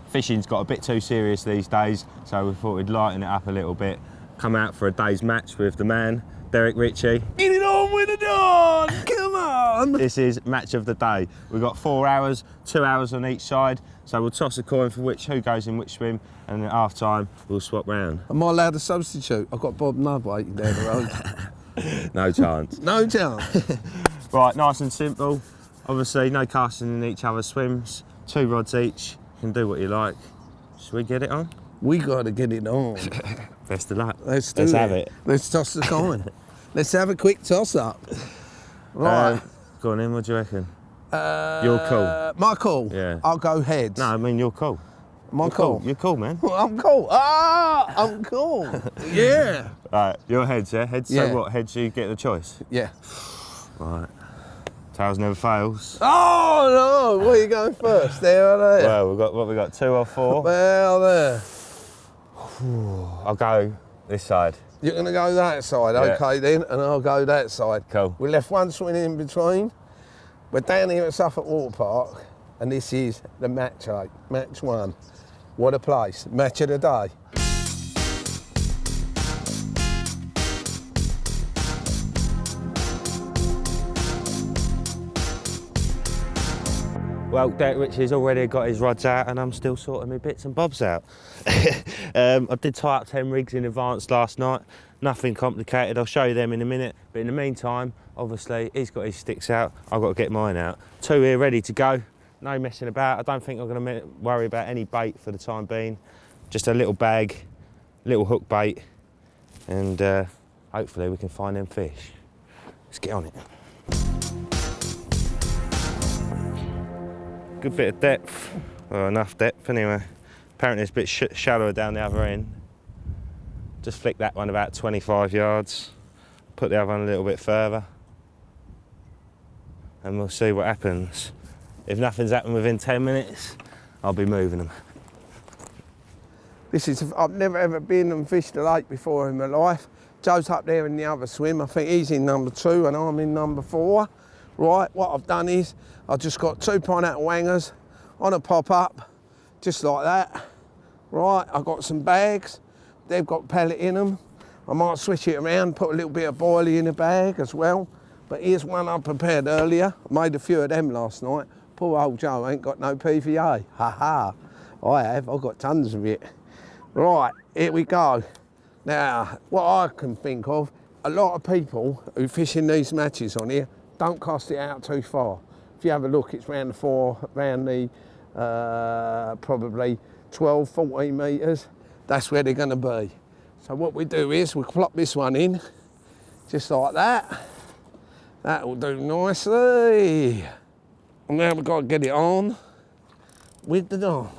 Fishing's got a bit too serious these days, so we thought we'd lighten it up a little bit. Come out for a day's match with the man, Don Richie. Get it on with the Don! Come on! This is match of the day. We've got 4 hours, 2 hours on each side, so we'll toss a coin for who goes in which swim, and at half time we'll swap round. Am I allowed to substitute? I've got Bob Nudd waiting down the road. No chance. No chance. Right, nice and simple. Obviously, no casting in each other's swims. 2 rods each. You can do what you like. Should we get it on? We got to get it on. Best of luck. Let's have it. Let's toss the coin. Let's have a quick toss up. Right. Go on in, what do you reckon? You're cool. My call? Yeah. I'll go heads. No, I mean you're cool. My call? You're cool, man. I'm cool. Ah, I'm cool. Yeah. Right, your heads, yeah? Heads, Yeah. so what? Heads, you get the choice? Yeah. Right. Tails never fails. Oh, no. Where are you going first? There or there? Well, we got 2 or 4? Well, there. I'll go this side. You're going to go that side, Yeah. okay then, and I'll go that side. Cool. We left one swing in between. We're down here at Suffolk Water Park, and this is the match 8, match 1. What a place, match of the day. Well, Don Richie's already got his rods out and I'm still sorting my bits and bobs out. I did tie up 10 rigs in advance last night. Nothing complicated, I'll show you them in a minute. But in the meantime, obviously, he's got his sticks out, I've got to get mine out. 2 here ready to go, no messing about. I don't think I'm going to worry about any bait for the time being. Just a little bag, little hook bait, and hopefully we can find them fish. Let's get on it. Good bit of depth, well, enough depth anyway. Apparently it's a bit shallower down the other end. Just flick that one about 25 yards, put the other one a little bit further, and we'll see what happens. If nothing's happened within 10 minutes, I'll be moving them. I've never ever been and fished a lake before in my life. Joe's up there in the other swim. I think he's in number 2 and I'm in number 4. Right, what I've done is I've just got 2 pineapple wangers on a pop-up, just like that. Right, I've got some bags. They've got pellet in them. I might switch it around, put a little bit of boilie in the bag as well. But here's one I prepared earlier. I made a few of them last night. Poor old Joe ain't got no PVA. Ha ha. I have, I've got tons of it. Right, here we go. Now, what I can think of, a lot of people who fish in these matches on here don't cast it out too far. If you have a look, it's round the probably 12, 14 metres. That's where they're going to be. So what we do is we plop this one in, just like that. That will do nicely. And now we've got to get it on with the Don.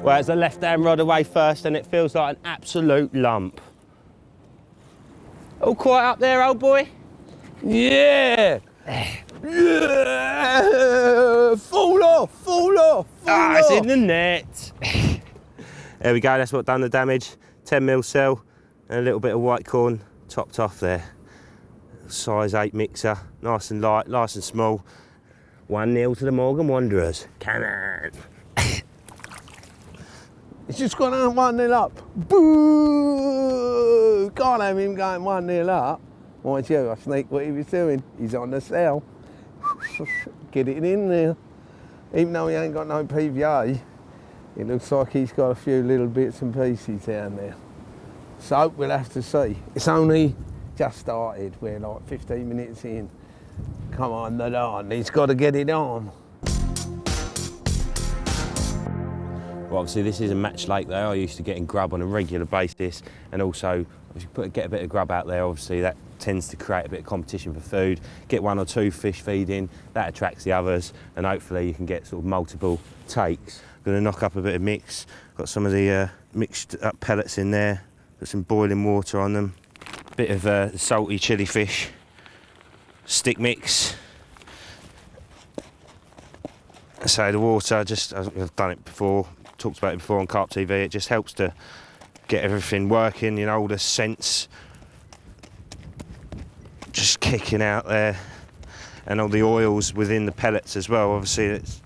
Well, it's the left-hand rod away first and it feels like an absolute lump. All quiet up there, old boy? Yeah! Yeah! Fall off, fall off, fall off! It's in the net. There we go, that's what done the damage. 10mm cell and a little bit of white corn topped off there. Size 8 mixer, nice and light, nice and small. 1-0 to the Morgan Wanderers. Come on. It's just gone on 1-0 up. Boo! Can't have him going 1-0 up. Mind you, I sneaked what he was doing. He's on the cell. Get it in there. Even though he ain't got no PVA, it looks like he's got a few little bits and pieces down there. So we'll have to see. It's only just started. We're like 15 minutes in. Come on, the Don. He's got to get it on. Well, obviously this is a match lake there. I used to getting grub on a regular basis, and also if you get a bit of grub out there, obviously that tends to create a bit of competition for food. Get 1 or 2 fish feeding, that attracts the others, and hopefully you can get sort of multiple takes. I'm going to knock up a bit of mix. Got some of the mixed up pellets in there. Put some boiling water on them. Bit of salty chili fish. Stick mix. So the water, I've done it before. Talked about it before on Carp TV. It just helps to get everything working, you know, all the scents just kicking out there, and all the oils within the pellets as well. Obviously it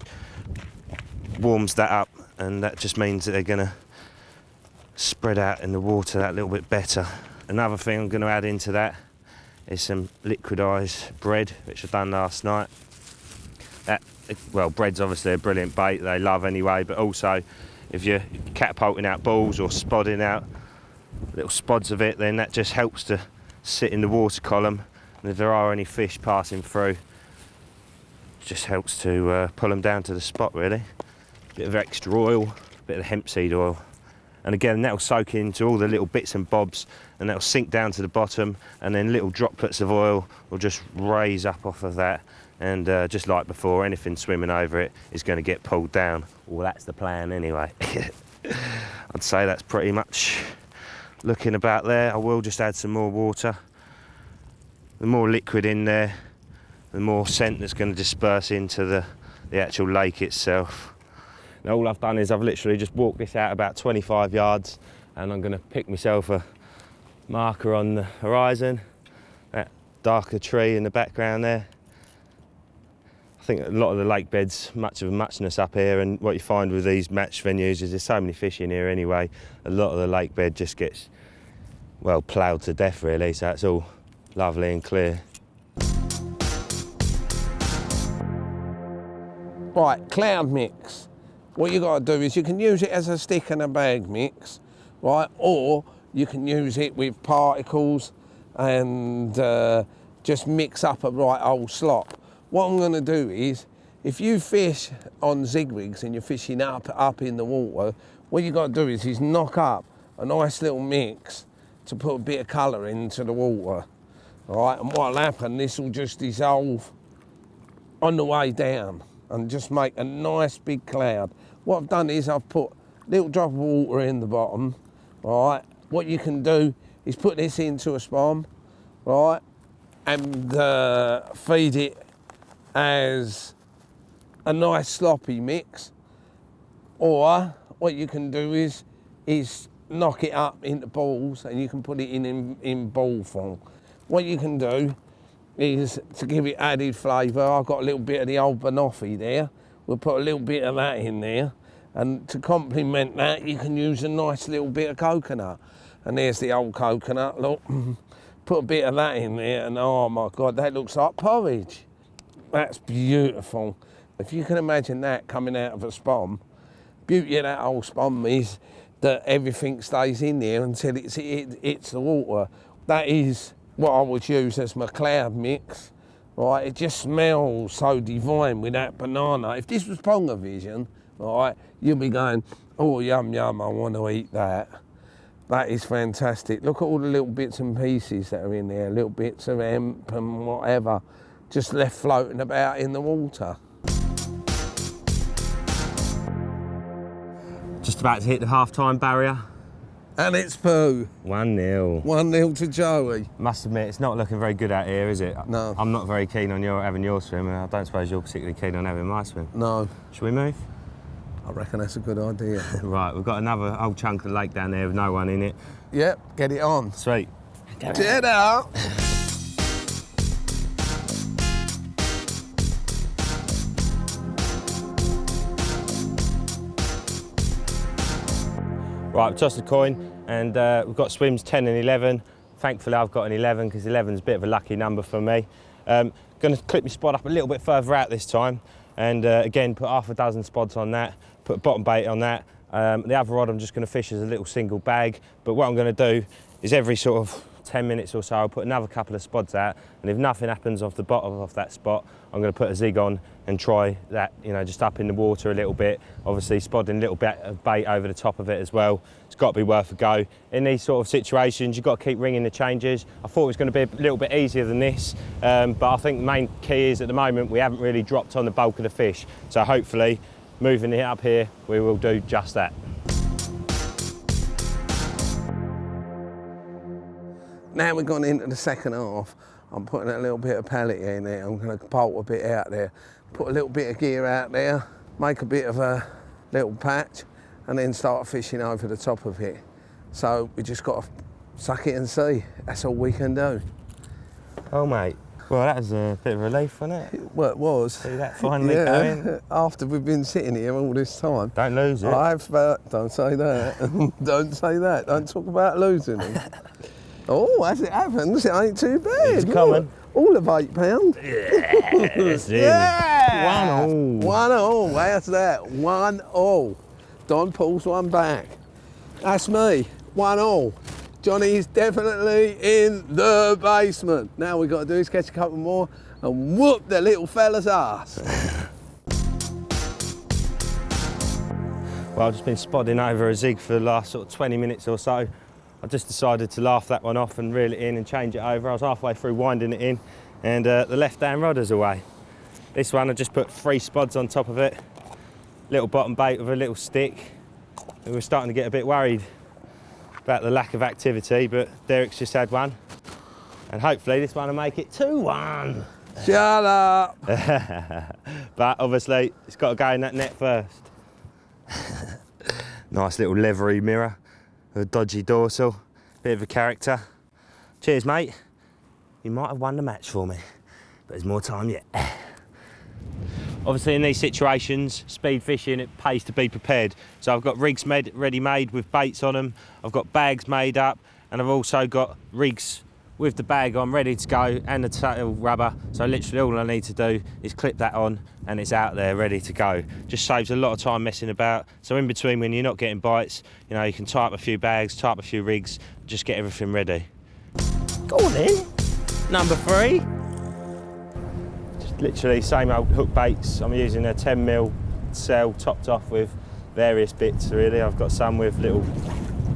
warms that up, and that just means that they're going to spread out in the water that little bit better. Another thing I'm going to add into that is some liquidised bread, which I've done last night. Well, bread's obviously a brilliant bait, they love anyway, but also if you're catapulting out balls or spodding out little spods of it, then that just helps to sit in the water column, and if there are any fish passing through, it just helps to pull them down to the spot really. Bit of extra oil, bit of hemp seed oil, and again that'll soak into all the little bits and bobs, and that'll sink down to the bottom, and then little droplets of oil will just raise up off of that, and just like before, anything swimming over it is going to get pulled down. Well, that's the plan anyway. I'd say that's pretty much looking about there. I will just add some more water. The more liquid in there, the more scent that's going to disperse into the actual lake itself. Now all I've done is I've literally just walked this out about 25 yards, and I'm going to pick myself a marker on the horizon, that darker tree in the background there. I think a lot of the lake beds, much of a muchness up here, and what you find with these match venues is there's so many fish in here anyway, a lot of the lake bed just gets, well, ploughed to death really, so it's all lovely and clear. Right, cloud mix. What you got to do is you can use it as a stick and a bag mix, right? Or you can use it with particles and just mix up a right old slop. What I'm going to do is, if you fish on zigwigs and you're fishing up in the water, what you got to do is knock up a nice little mix to put a bit of colour into the water, all right? And what'll happen, this will just dissolve on the way down and just make a nice big cloud. What I've done is I've put a little drop of water in the bottom, all right? What you can do is put this into a spom, right? And feed it as a nice sloppy mix, or what you can do is knock it up into balls, and you can put it in ball form. What you can do is, to give it added flavour, I've got a little bit of the old banoffee there. We'll put a little bit of that in there, and to complement that, you can use a nice little bit of coconut. And there's the old coconut, look. Put a bit of that in there, and oh my God, that looks like porridge. That's beautiful. If you can imagine that coming out of a spom, beauty of that old spom is that everything stays in there until it's the water. That is what I would use as my cloud mix, right? It just smells so divine with that banana. If this was Ponga Vision, right, you'd be going, oh, yum, yum, I want to eat that. That is fantastic. Look at all the little bits and pieces that are in there, little bits of hemp and whatever, just left floating about in the water. Just about to hit the half-time barrier. And it's poo. 1-0. 1-0 to Joey. Must admit, it's not looking very good out here, is it? No. I'm not very keen on having your swim, and I don't suppose you're particularly keen on having my swim. No. Should we move? I reckon that's a good idea. Right, we've got another old chunk of lake down there with no one in it. Yep, get it on. Sweet. Get it out. Right, we've tossed a coin, and we've got swims 10 and 11. Thankfully, I've got an 11 because 11's a bit of a lucky number for me. Going to clip my spot up a little bit further out this time, and again, put half a dozen spods on that, put a bottom bait on that. The other rod I'm just going to fish as a little single bag, but what I'm going to do is every sort of 10 minutes or so, I'll put another couple of spods out, and if nothing happens off the bottom of that spot, I'm going to put a zig on and try that, you know, just up in the water a little bit. Obviously, spodding a little bit of bait over the top of it as well. It's got to be worth a go. In these sort of situations, you've got to keep ringing the changes. I thought it was going to be a little bit easier than this, but I think the main key is at the moment we haven't really dropped on the bulk of the fish. So hopefully, moving it up here, we will do just that. Now we've gone into the second half, I'm putting a little bit of pellet in there. I'm going to bolt a bit out there, put a little bit of gear out there, make a bit of a little patch, and then start fishing over the top of it. So we just got to suck it and see. That's all we can do. Oh, mate. Well, that was a bit of relief, wasn't it? Well, it was. See that finally going? After we've been sitting here all this time. Don't lose it. Don't say that. Don't say that. Don't talk about losing it. Oh, as it happens, it ain't too bad. It's coming. All of £8. Yes, Yeah! 1-1. 1-1. How's that? 1-1. Don pulls one back. That's me. 1-1. Johnny's definitely in the basement. Now we've got to do is catch a couple more and whoop the little fella's ass. Well, I've just been spodding over a zig for the last sort of 20 minutes or so. I just decided to laugh that one off and reel it in and change it over. I was halfway through winding it in and the left-hand rodder's away. This one I just put 3 spods on top of it. Little bottom bait with a little stick. We were starting to get a bit worried about the lack of activity, but Derek's just had one. And hopefully this one will make it 2-1. Shut up. But obviously it's got to go in that net first. Nice little leathery mirror, a dodgy dorsal, bit of a character. Cheers, mate. You might have won the match for me, but there's more time yet. Obviously in these situations, speed fishing, it pays to be prepared. So I've got rigs ready-made with baits on them, I've got bags made up, and I've also got rigs with the bag on ready to go and the tail rubber. So literally all I need to do is clip that on and it's out there ready to go. Just saves a lot of time messing about. So in between when you're not getting bites, you know, you can tie up a few bags, tie up a few rigs, just get everything ready. Go on then, number 3. Just literally same old hook baits. I'm using a 10mm cell topped off with various bits really. I've got some with little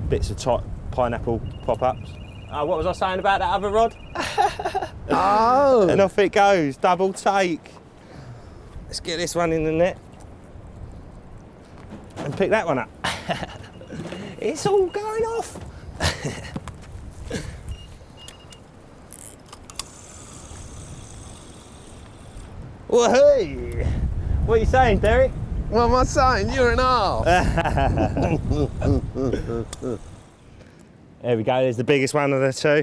bits of pineapple pop-ups. What was I saying about that other rod? Oh. And off it goes, double take. Let's get this one in the net and pick that one up. It's all going off. Woohoo! What are you saying, Derek? What am I saying? You're an arse. There we go, there's the biggest one of the 2.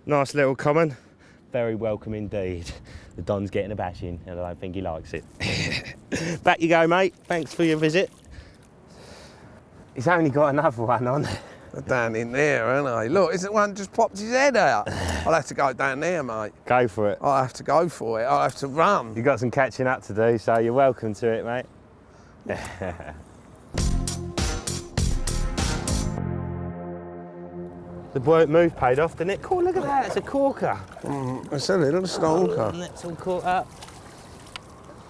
Nice little common. Very welcome indeed. The Don's getting a bashing and I don't think he likes it. Back you go, mate. Thanks for your visit. He's only got another one on. Down in there, ain't I? Look, isn't one just popped his head out? I'll have to go down there, mate. Go for it. I'll have to go for it. I'll have to run. You've got some catching up to do, so you're welcome to it, mate. The move paid off, didn't it? Cool, look at that, it's a corker. It's a little stonker. That's all caught up.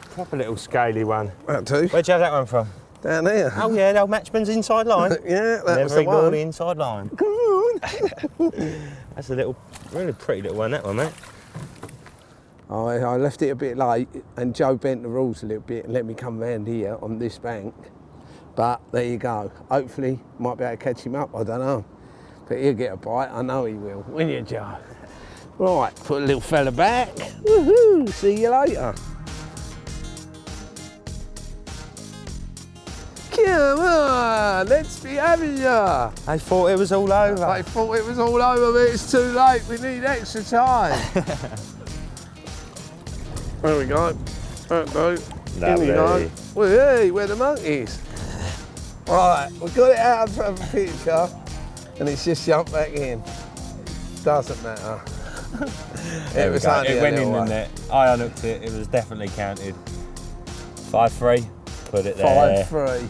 Proper little scaly one. That too. Where'd you have that one from? Down there. Oh yeah, the old Matchman's inside line. Yeah, that was Never the ignore one. the inside line. Come on. That's a little, really pretty little one, that one, mate. I left it a bit late and Joe bent the rules a little bit and let me come round here on this bank. But there you go. Hopefully, might be able to catch him up, I don't know. But he'll get a bite, I know he will. Won't you, Joe? Right, put a little fella back. Woohoo! See you later. Come on, let's be having ya. I thought it was all over. I thought it was all over, but it's too late. We need extra time. There we go. There we go. In we go. Well, hey, where the monkeys? Right, we got it out of the picture, and it's just jumped back in. Doesn't matter. It was only it went in the net. I unhooked it. It was definitely counted. 5-3. Put it there. 5-3.